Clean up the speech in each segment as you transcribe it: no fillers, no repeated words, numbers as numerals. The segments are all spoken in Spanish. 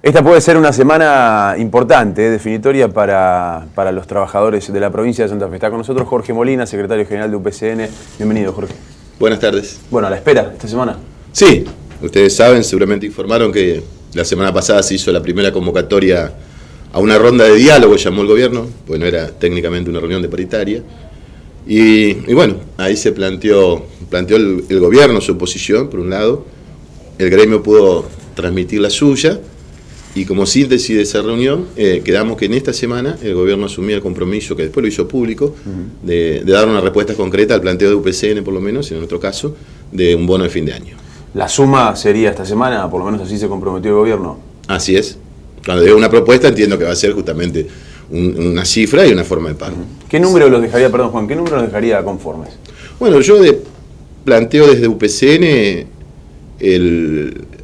Esta puede ser una semana importante, definitoria para los trabajadores de la provincia de Santa Fe. Está con nosotros Jorge Molina, secretario general de UPCN. Bienvenido, Jorge. Buenas tardes. Bueno, a la espera esta semana. Sí, ustedes saben, seguramente informaron que la semana pasada se hizo la primera convocatoria a una ronda de diálogo, llamó el gobierno, pues no era técnicamente una reunión de paritaria. Y bueno, ahí se planteó el gobierno su posición, por un lado. El gremio pudo transmitir la suya. Y como síntesis de esa reunión, quedamos que en esta semana el gobierno asumía el compromiso, que después lo hizo público, de dar una respuesta concreta al planteo de UPCN, por lo menos, en nuestro caso, de un bono de fin de año. ¿La suma sería esta semana? Por lo menos así se comprometió el gobierno. Así es. Cuando digo una propuesta, entiendo que va a ser justamente una cifra y una forma de pago. ¿Qué número los dejaría, perdón Juan, qué número los dejaría conformes? Bueno, yo planteo desde UPCN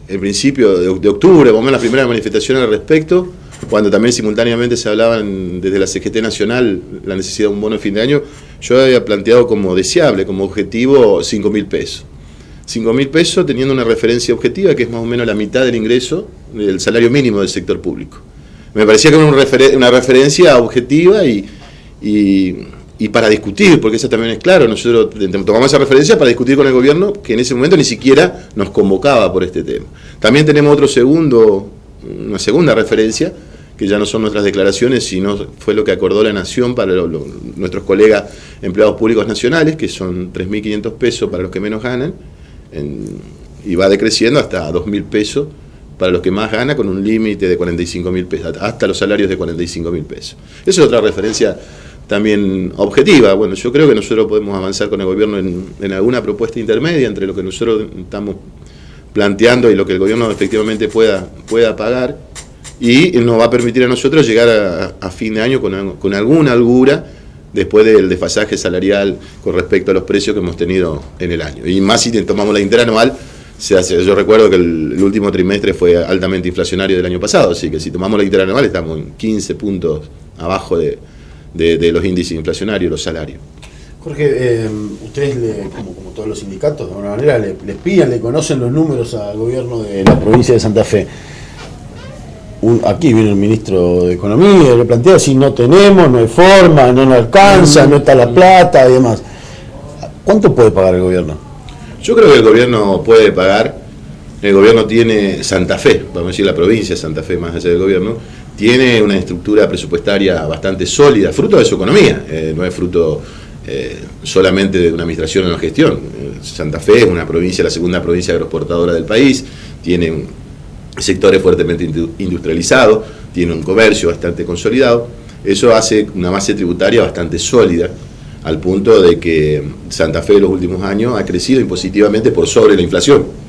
el principio de octubre, más o menos la primera manifestación al respecto, cuando también simultáneamente se hablaban desde la CGT Nacional la necesidad de un bono de fin de año. Yo había planteado como deseable, como objetivo, 5.000 pesos. 5.000 pesos teniendo una referencia objetiva que es más o menos la mitad del ingreso del salario mínimo del sector público. Me parecía que era una referencia objetiva y para discutir, porque eso también es claro, nosotros tomamos esa referencia para discutir con el gobierno, que en ese momento ni siquiera nos convocaba por este tema. También tenemos una segunda referencia, que ya no son nuestras declaraciones, sino fue lo que acordó la Nación para nuestros colegas empleados públicos nacionales, que son 3.500 pesos para los que menos ganan, y va decreciendo hasta 2.000 pesos para los que más ganan, con un límite de 45.000 pesos, hasta los salarios de 45.000 pesos. Esa es otra referencia también objetiva. Bueno, yo creo que nosotros podemos avanzar con el gobierno en alguna propuesta intermedia entre lo que nosotros estamos planteando y lo que el gobierno efectivamente pueda pagar, y nos va a permitir a nosotros llegar a fin de año con alguna holgura después del desfasaje salarial con respecto a los precios que hemos tenido en el año. Y más si tomamos la interanual, yo recuerdo que el último trimestre fue altamente inflacionario del año pasado, así que si tomamos la interanual estamos en 15 puntos abajo de los índices inflacionarios, los salarios. Jorge, ustedes, como todos los sindicatos, de alguna manera les piden, le conocen los números al gobierno de la provincia de Santa Fe. Aquí viene el ministro de Economía y le plantea si no tenemos, no hay forma, no nos alcanza, no está la plata y demás. ¿Cuánto puede pagar el gobierno? Yo creo que el gobierno puede pagar. El gobierno tiene Santa Fe, vamos a decir la provincia de Santa Fe más allá del gobierno, tiene una estructura presupuestaria bastante sólida, fruto de su economía, no es fruto solamente de una administración o una gestión. Santa Fe es una provincia, la segunda provincia agroexportadora del país, tiene sectores fuertemente industrializados, tiene un comercio bastante consolidado. Eso hace una base tributaria bastante sólida, al punto de que Santa Fe en los últimos años ha crecido impositivamente por sobre la inflación.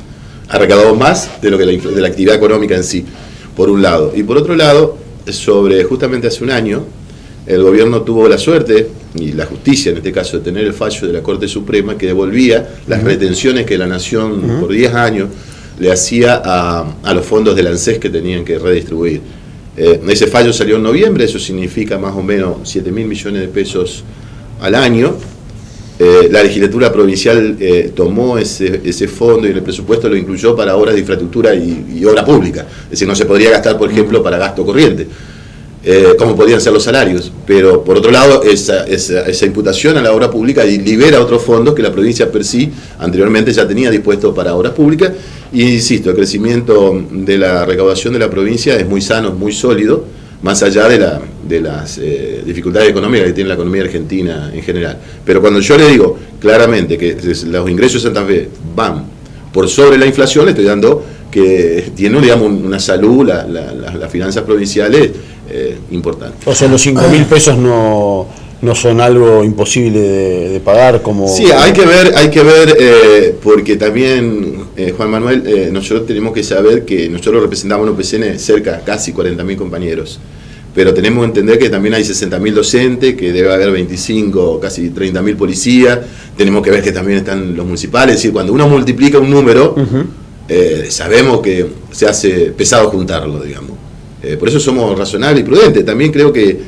Ha recaudado más de lo que de la actividad económica en sí, por un lado. Y por otro lado, justamente hace un año, el gobierno tuvo la suerte, y la justicia en este caso, de tener el fallo de la Corte Suprema que devolvía las retenciones que la Nación por 10 años le hacía a los fondos del ANSES que tenían que redistribuir. Ese fallo salió en noviembre, eso significa más o menos 7.000 millones de pesos al año. La legislatura provincial tomó ese fondo y en el presupuesto lo incluyó para obras de infraestructura y obra pública. Es decir, no se podría gastar, por ejemplo, para gasto corriente, como podrían ser los salarios. Pero, por otro lado, esa imputación a la obra pública libera otros fondos que la provincia per sí anteriormente ya tenía dispuestos para obras públicas. Y insisto, el crecimiento de la recaudación de la provincia es muy sano, muy sólido, más allá de las dificultades económicas que tiene la economía argentina en general. Pero cuando yo le digo claramente que los ingresos de Santa Fe van por sobre la inflación, le estoy dando que tiene, digamos, una salud, las finanzas provinciales importantes. O sea, los 5.000 pesos no son algo imposible de pagar como... Sí, hay que ver porque también, Juan Manuel, nosotros tenemos que saber que nosotros representamos en UPCN cerca, casi 40.000 compañeros, pero tenemos que entender que también hay 60.000 docentes, que debe haber 25, casi 30.000 policías, tenemos que ver que también están los municipales, es decir, cuando uno multiplica un número, sabemos que se hace pesado juntarlo, digamos. Por eso somos razonables y prudentes. También creo que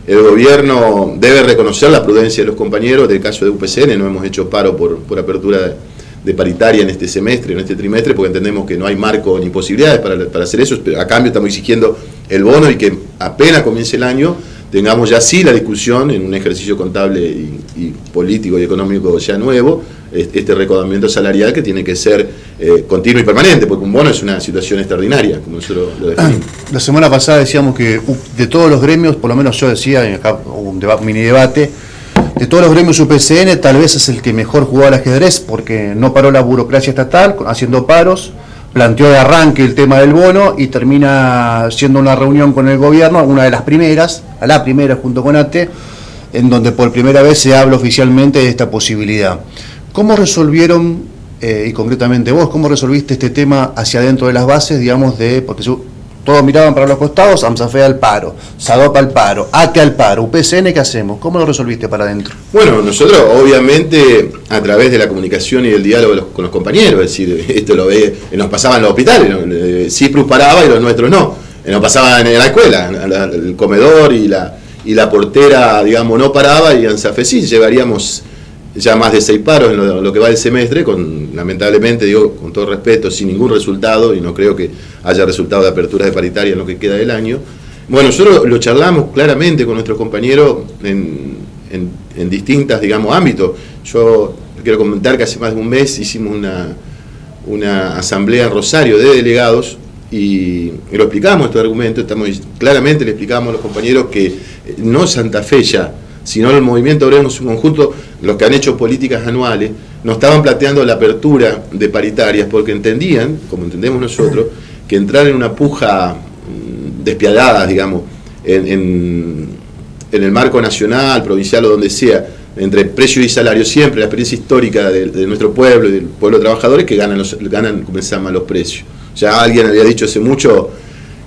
el gobierno debe reconocer la prudencia de los compañeros. Del caso de UPCN no hemos hecho paro por apertura de paritaria en este semestre, en este trimestre, porque entendemos que no hay marco ni posibilidades para hacer eso, pero a cambio estamos exigiendo el bono y que apenas comience el año tengamos ya sí la discusión en un ejercicio contable y político y económico ya nuevo, este recaudamiento salarial que tiene que ser continuo y permanente, porque un bono es una situación extraordinaria, como nosotros lo definimos. La semana pasada decíamos que de todos los gremios, por lo menos yo decía, acá hubo un mini debate, de todos los gremios UPCN tal vez es el que mejor jugó al ajedrez, porque no paró la burocracia estatal haciendo paros, planteó de arranque el tema del bono y termina siendo una reunión con el gobierno, una de las primeras, a la primera junto con ATE, en donde por primera vez se habla oficialmente de esta posibilidad. ¿Cómo resolvieron, y concretamente vos, cómo resolviste este tema hacia adentro de las bases, digamos, porque todos miraban para los costados, AMSAFE al paro, SADOP al paro, ATE al paro, UPCN, ¿qué hacemos? ¿Cómo lo resolviste para adentro? Bueno, nosotros obviamente a través de la comunicación y del diálogo con los compañeros, es decir, esto lo ve, nos pasaba en los hospitales, CIPRUS paraba y los nuestros no, nos pasaba en la escuela, el comedor y la portera, digamos, no paraba y AMSAFE sí, llevaríamos ya más de 6 paros en lo que va del semestre, lamentablemente, digo, con todo respeto, sin ningún resultado, y no creo que haya resultado de aperturas de paritaria en lo que queda del año. Bueno, nosotros lo charlamos claramente con nuestros compañeros en distintos, digamos, ámbitos. Yo quiero comentar que hace más de un mes hicimos una asamblea en Rosario de delegados y lo explicamos este argumento, claramente le explicamos a los compañeros que no Santa Fe ya, sino el movimiento obrero en su conjunto, los que han hecho políticas anuales, no estaban planteando la apertura de paritarias porque entendían, como entendemos nosotros, que entrar en una puja despiadada, digamos, en el marco nacional, provincial o donde sea, entre precio y salario, siempre la experiencia histórica de nuestro pueblo y del pueblo de trabajadores que ganan como se llama, los precios. Ya alguien había dicho hace mucho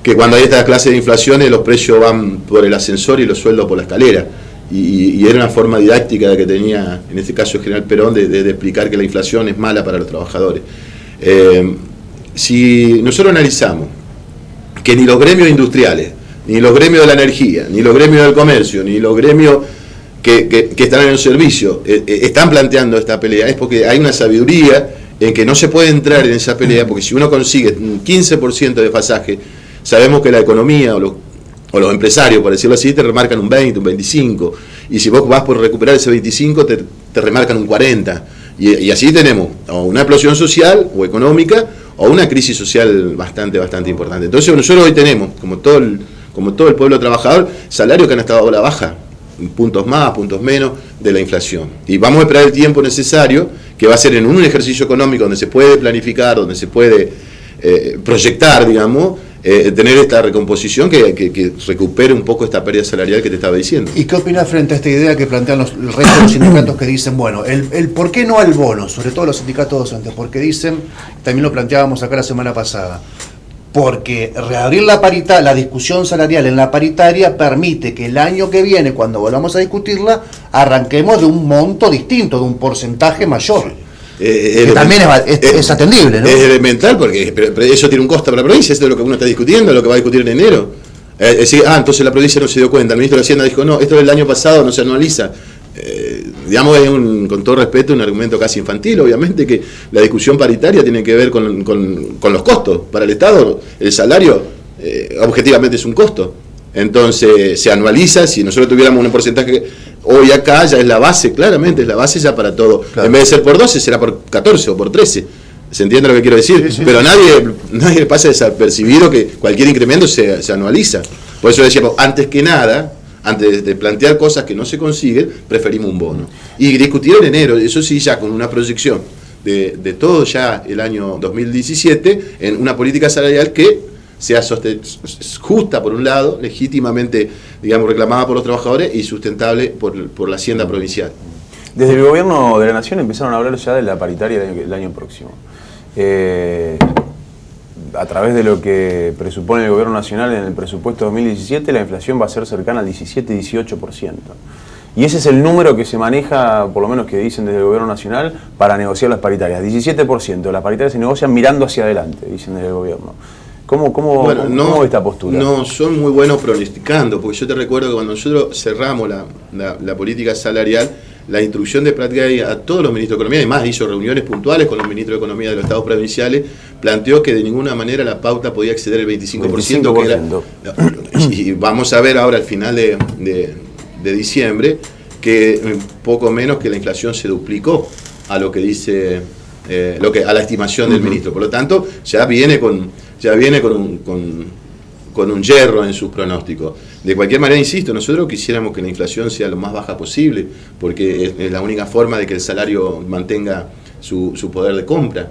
que cuando hay esta clase de inflaciones los precios van por el ascensor y los sueldos por la escalera. Y era una forma didáctica que tenía, en este caso el general Perón, de explicar que la inflación es mala para los trabajadores. Si nosotros analizamos que ni los gremios industriales, ni los gremios de la energía, ni los gremios del comercio, ni los gremios que están en el servicio están planteando esta pelea, es porque hay una sabiduría en que no se puede entrar en esa pelea, porque si uno consigue un 15% de pasaje, sabemos que la economía o los empresarios, por decirlo así, te remarcan un 20, un 25, y si vos vas por recuperar ese 25, te remarcan un 40, y así tenemos o una explosión social o económica, o una crisis social bastante importante. Entonces nosotros hoy tenemos, como todo el pueblo trabajador, salarios que han estado a la baja, puntos más, puntos menos, de la inflación. Y vamos a esperar el tiempo necesario, que va a ser en un ejercicio económico donde se puede planificar, donde se puede proyectar, digamos, tener esta recomposición que recupere un poco esta pérdida salarial que te estaba diciendo. ¿Y qué opinas frente a esta idea que plantean el resto de los sindicatos que dicen, bueno, el por qué no al bono, sobre todo los sindicatos docentes? Porque dicen, también lo planteábamos acá la semana pasada, porque reabrir la discusión salarial en la paritaria permite que el año que viene, cuando volvamos a discutirla, arranquemos de un monto distinto, de un porcentaje mayor. Que también es atendible, ¿no? Es elemental, porque pero eso tiene un costo para la provincia, esto es lo que uno está discutiendo, lo que va a discutir en enero. Entonces la provincia no se dio cuenta, el ministro de Hacienda dijo, no, esto del año pasado no se anualiza. Digamos, es con todo respeto un argumento casi infantil, obviamente que la discusión paritaria tiene que ver con los costos. Para el Estado el salario objetivamente es un costo. Entonces se anualiza, si nosotros tuviéramos un porcentaje, hoy acá ya es la base, claramente es la base ya para todo. Claro. En vez de ser por 12 será por 14 o por 13. ¿Se entiende lo que quiero decir? Sí, sí. Pero nadie le pasa desapercibido que cualquier incremento se anualiza. Por eso decíamos, antes que nada, antes de plantear cosas que no se consiguen, preferimos un bono. Y discutir en enero, eso sí, ya con una proyección de todo ya el año 2017, en una política salarial que sea justa por un lado, legítimamente, digamos, reclamada por los trabajadores y sustentable por la hacienda provincial. Desde el gobierno de la Nación empezaron a hablar ya de la paritaria del año próximo. A través de lo que presupone el gobierno nacional en el presupuesto 2017, la inflación va a ser cercana al 17-18%. Y ese es el número que se maneja, por lo menos que dicen desde el gobierno nacional, para negociar las paritarias. 17%. Las paritarias se negocian mirando hacia adelante, dicen desde el gobierno. ¿Cómo ves esta postura? No, son muy buenos pronosticando, porque yo te recuerdo que cuando nosotros cerramos la política salarial, la instrucción de Prat Gay a todos los ministros de Economía, además hizo reuniones puntuales con los ministros de Economía de los estados provinciales, planteó que de ninguna manera la pauta podía exceder el 25%, que era, y vamos a ver ahora al final de diciembre que poco menos que la inflación se duplicó a lo que dice a la estimación del ministro. Por lo tanto, ya viene con un hierro en sus pronósticos. De cualquier manera, insisto, nosotros quisiéramos que la inflación sea lo más baja posible, porque es la única forma de que el salario mantenga su poder de compra.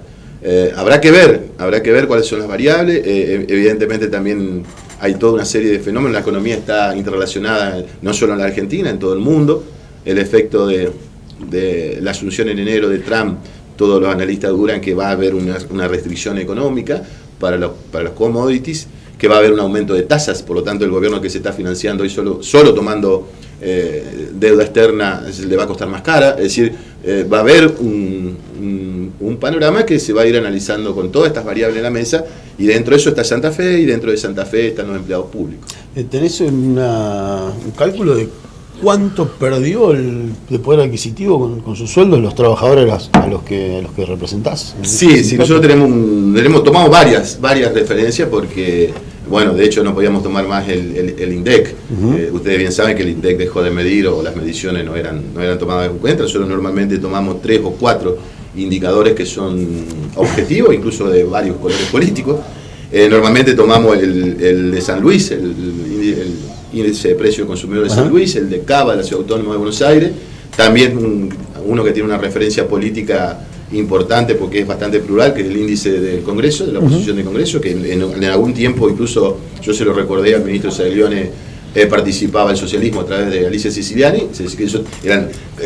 Habrá que ver cuáles son las variables. Evidentemente también hay toda una serie de fenómenos. La economía está interrelacionada no solo en la Argentina, en todo el mundo. El efecto de la asunción en enero de Trump, todos los analistas duran que va a haber una restricción económica para los commodities, que va a haber un aumento de tasas, por lo tanto el gobierno que se está financiando hoy solo tomando deuda externa le va a costar más cara, es decir, va a haber un panorama que se va a ir analizando con todas estas variables en la mesa, y dentro de eso está Santa Fe, y dentro de Santa Fe están los empleados públicos. ¿Tenés un cálculo de cuánto perdió de poder adquisitivo con sus sueldos los trabajadores a los que representás? Sí, nosotros tomamos varias referencias porque, bueno, de hecho no podíamos tomar más el INDEC. Ustedes bien saben que el INDEC dejó de medir, o las mediciones no eran tomadas en cuenta. Nosotros normalmente tomamos 3 o 4 indicadores que son objetivos, incluso de varios colores políticos. Normalmente tomamos el de San Luis, el índice de precio consumidor de San Luis, el de Cava, de la Ciudad Autónoma de Buenos Aires, también uno que tiene una referencia política importante porque es bastante plural, que es el índice del Congreso, de la oposición del Congreso, que en algún tiempo incluso yo se lo recordé al ministro Saglione, participaba el socialismo a través de Alicia Siciliani, que ellos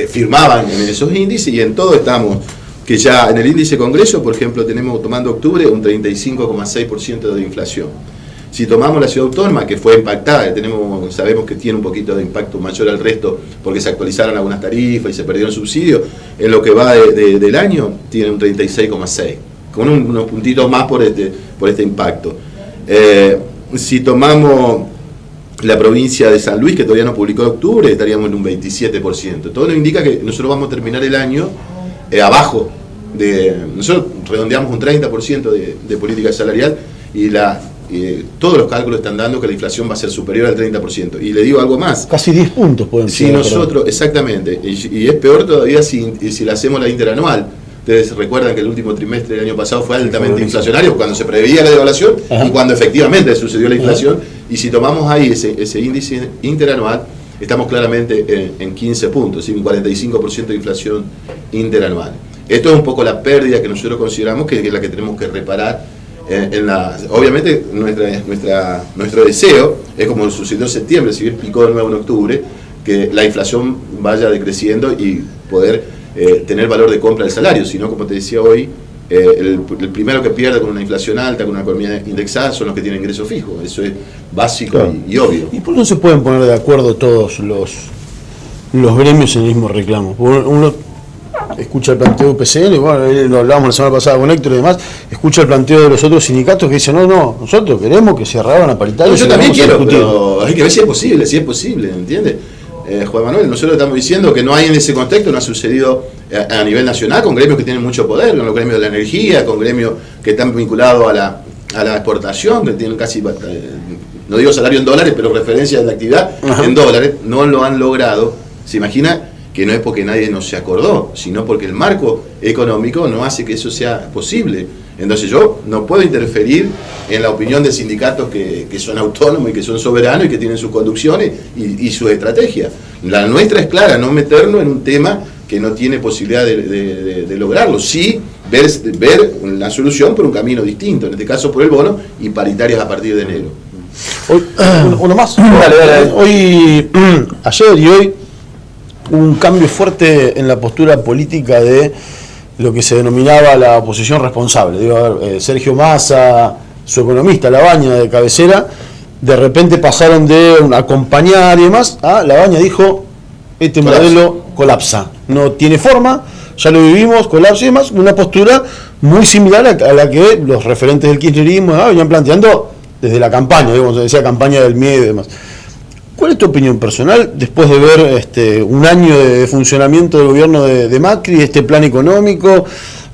firmaban en esos índices, y en todo estamos, que ya en el índice Congreso, por ejemplo, tenemos tomando octubre un 35,6% de inflación. Si tomamos la Ciudad Autónoma, que fue impactada, sabemos que tiene un poquito de impacto mayor al resto porque se actualizaron algunas tarifas y se perdieron subsidios, en lo que va del año tiene un 36,6%, con unos puntitos más por este impacto. Si tomamos la provincia de San Luis, que todavía no publicó en octubre, estaríamos en un 27%. Todo nos indica que nosotros vamos a terminar el año abajo. Nosotros redondeamos un 30% de política salarial, y todos los cálculos están dando que la inflación va a ser superior al 30%. Y le digo algo más. Casi 10 puntos pueden ser. Si nosotros, exactamente, y es peor todavía si le hacemos la interanual. Ustedes recuerdan que el último trimestre del año pasado fue altamente inflacionario, cuando se preveía la devaluación y cuando efectivamente sucedió la inflación. Y si tomamos ahí ese índice interanual, estamos claramente en 15 puntos, un 45% de inflación interanual. Esto es un poco la pérdida que nosotros consideramos que es la que tenemos que reparar. Obviamente nuestro deseo es, como sucedió en septiembre, si bien picó de nuevo en octubre, que la inflación vaya decreciendo y poder tener valor de compra del salario. Si no, como te decía hoy, el primero que pierde con una inflación alta, con una economía indexada, son los que tienen ingreso fijo. Eso es básico, claro, y obvio. ¿Y por qué no se pueden poner de acuerdo todos los gremios en el mismo reclamo? Uno escucha el planteo de PCN, bueno, lo hablábamos la semana pasada con Héctor y demás, escucha el planteo de los otros sindicatos que dicen, no, nosotros queremos que se reabran a paritaria. Yo también quiero, pero hay que ver si es posible, ¿entiendes? Juan Manuel, nosotros estamos diciendo que no hay en ese contexto, no ha sucedido a nivel nacional, con gremios que tienen mucho poder, con los gremios de la energía, con gremios que están vinculados a la exportación, que tienen casi, no digo salario en dólares, pero referencia de la actividad en dólares, no lo han logrado. Se imagina que no es porque nadie no se acordó, sino porque el marco económico no hace que eso sea posible. Entonces yo no puedo interferir en la opinión de sindicatos que son autónomos y que son soberanos y que tienen sus conducciones y sus estrategias. La nuestra es clara, no meternos en un tema que no tiene posibilidad de lograrlo. Sí, ver la solución por un camino distinto, en este caso por el bono y paritarias a partir de enero. Hoy, uno más. Dale. Hoy, ayer y hoy, un cambio fuerte en la postura política de lo que se denominaba la oposición responsable. Sergio Massa, su economista, Labaña, de cabecera, de repente pasaron de acompañar y demás a Labaña dijo, este modelo colapsa, no tiene forma, ya lo vivimos, colapsa y demás, una postura muy similar a la que los referentes del kirchnerismo venían planteando desde la campaña, se decía campaña del miedo y demás. ¿Cuál es tu opinión personal después de ver un año de funcionamiento del gobierno de Macri, este plan económico,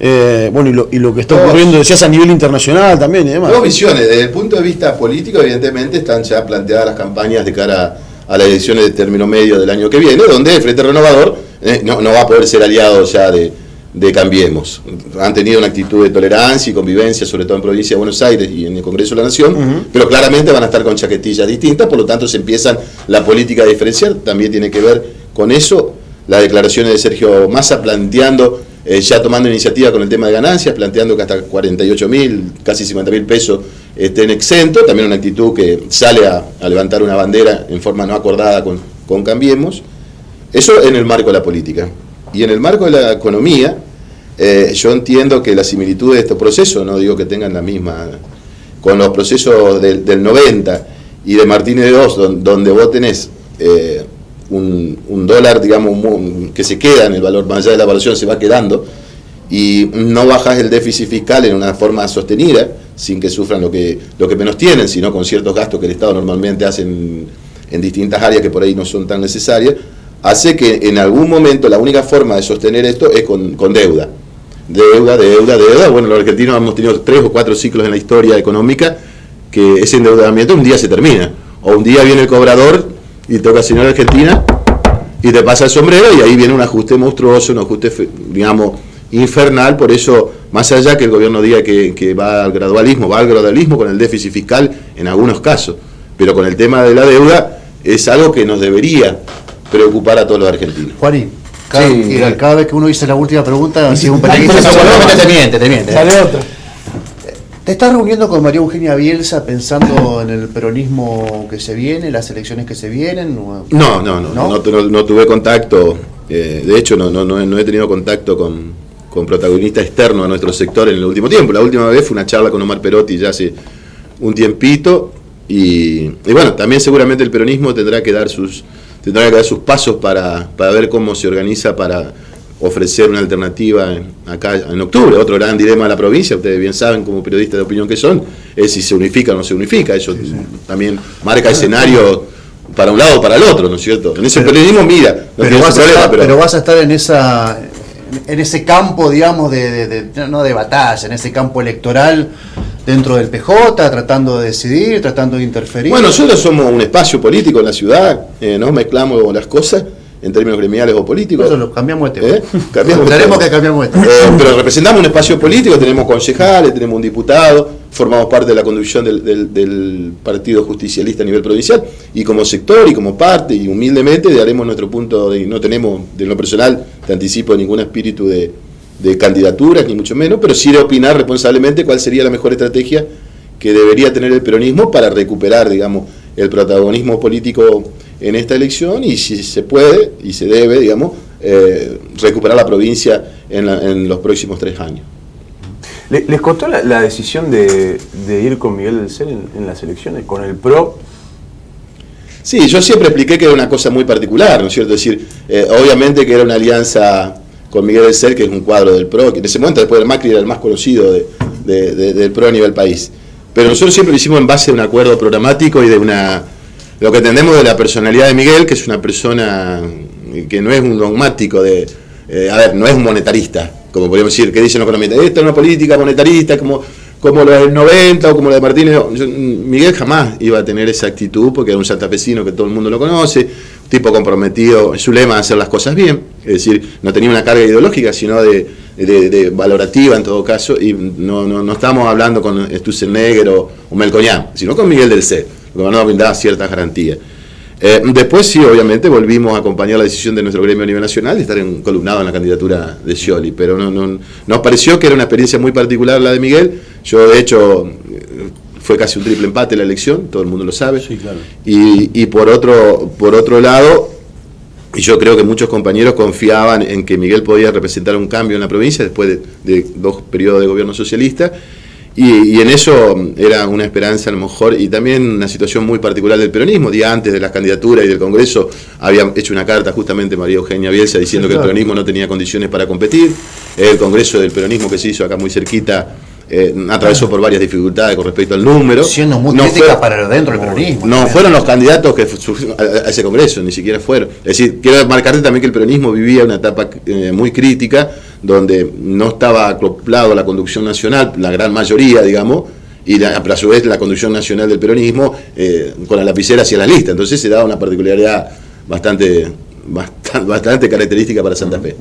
y lo que está ocurriendo, decías, a nivel internacional también y demás? Dos visiones. Desde el punto de vista político, evidentemente, están ya planteadas las campañas de cara a las elecciones de término medio del año que viene, donde el Frente Renovador no va a poder ser aliado ya de Cambiemos. Han tenido una actitud de tolerancia y convivencia, sobre todo en provincia de Buenos Aires y en el Congreso de la Nación, pero claramente van a estar con chaquetillas distintas, por lo tanto se empiezan la política a diferenciar. También tiene que ver con eso las declaraciones de Sergio Massa planteando, ya tomando iniciativa con el tema de ganancias, planteando que hasta 48.000, casi 50.000 pesos estén exentos. También una actitud que sale a levantar una bandera en forma no acordada con Cambiemos. Eso en el marco de la política. Y en el marco de la economía, yo entiendo que la similitud de estos procesos, no digo que tengan la misma, con los procesos del 90 y de Martínez de Oz, donde vos tenés un dólar, digamos, que se queda en el valor, más allá de la evaluación, se va quedando, y no bajás el déficit fiscal en una forma sostenida, sin que sufran lo que menos tienen, sino con ciertos gastos que el Estado normalmente hace en distintas áreas que por ahí no son tan necesarias, hace que en algún momento la única forma de sostener esto es con deuda. Deuda. Bueno, los argentinos hemos tenido 3 o 4 ciclos en la historia económica que ese endeudamiento un día se termina. O un día viene el cobrador y toca señor Argentina y te pasa el sombrero y ahí viene un ajuste monstruoso, un ajuste, digamos, infernal. Por eso, más allá que el gobierno diga que va al gradualismo con el déficit fiscal en algunos casos, pero con el tema de la deuda es algo que nos debería preocupar a todos los argentinos. Juaní, cada vez que uno dice la última pregunta, si un periodista te miente. Sale otra. ¿Te estás reuniendo con María Eugenia Bielsa pensando en el peronismo que se viene, las elecciones que se vienen? No tuve contacto, de hecho no he tenido contacto con protagonistas externos a nuestro sector en el último tiempo. La última vez fue una charla con Omar Perotti ya hace un tiempito, y bueno, también seguramente el peronismo tendrá que dar sus pasos para ver cómo se organiza para ofrecer una alternativa acá en octubre. Otro gran dilema de la provincia, ustedes bien saben como periodistas de opinión que son, es si se unifica o no se unifica. Eso también marca escenario para un lado o para el otro, ¿no es cierto? En ese periodismo, mira, pero vas a estar en ese campo, digamos, no de batalla, en ese campo electoral dentro del PJ, tratando de decidir, tratando de interferir. Bueno, nosotros somos un espacio político en la ciudad, no mezclamos las cosas en términos gremiales o políticos. Eso lo cambiamos de tema. Cambiamos de tema. Pero representamos un espacio político, tenemos concejales, tenemos un diputado, formamos parte de la conducción del Partido Justicialista a nivel provincial, y como sector y como parte, y humildemente daremos nuestro punto no tenemos, de lo personal, te anticipo, ningún espíritu de candidaturas, ni mucho menos, pero sí de opinar responsablemente cuál sería la mejor estrategia que debería tener el peronismo para recuperar, digamos, el protagonismo político en esta elección, y si se puede y se debe, digamos, recuperar la provincia en los próximos 3 años. ¿Les costó la decisión de ir con Miguel del Cel en las elecciones, con el PRO? Sí, yo siempre expliqué que era una cosa muy particular, ¿no es cierto? Es decir, obviamente que era una alianza con Miguel del Cel, que es un cuadro del PRO, que en ese momento, después del Macri, era el más conocido del PRO a nivel país. Pero nosotros siempre lo hicimos en base a un acuerdo programático y lo que entendemos de la personalidad de Miguel, que es una persona que no es un dogmático no es un monetarista, como podríamos decir, que dicen los economistas, esta es una política monetarista como lo del 90 o como lo de Martínez. Miguel jamás iba a tener esa actitud, porque era un santafesino que todo el mundo lo conoce, un tipo comprometido, su lema es hacer las cosas bien, es decir, no tenía una carga ideológica, sino de valorativa en todo caso, y no estamos hablando con Sturzenegger o Melconian, sino con Miguel del Cel, lo que nos brindaba ciertas garantías. Después sí, obviamente, volvimos a acompañar la decisión de nuestro gremio a nivel nacional de estar columnado en la candidatura de Scioli, pero nos pareció que era una experiencia muy particular la de Miguel. Yo, de hecho, fue casi un triple empate la elección, todo el mundo lo sabe. Sí, claro. Y por otro lado, yo creo que muchos compañeros confiaban en que Miguel podía representar un cambio en la provincia después de 2 periodos de gobierno socialista. Y en eso era una esperanza a lo mejor, y también una situación muy particular del peronismo. Día antes de las candidaturas y del Congreso había hecho una carta justamente María Eugenia Bielsa diciendo que el peronismo no tenía condiciones para competir. El Congreso del peronismo que se hizo acá muy cerquita atravesó por varias dificultades con respecto al número. Siendo muy crítica para dentro del peronismo. No fueron los candidatos que surgieron a ese congreso, ni siquiera fueron. Es decir, quiero marcarte también que el peronismo vivía una etapa muy crítica, donde no estaba acoplado a la conducción nacional, la gran mayoría, digamos, pero a su vez la conducción nacional del peronismo con la lapicera hacia la lista. Entonces se daba una particularidad bastante característica para Santa Fe.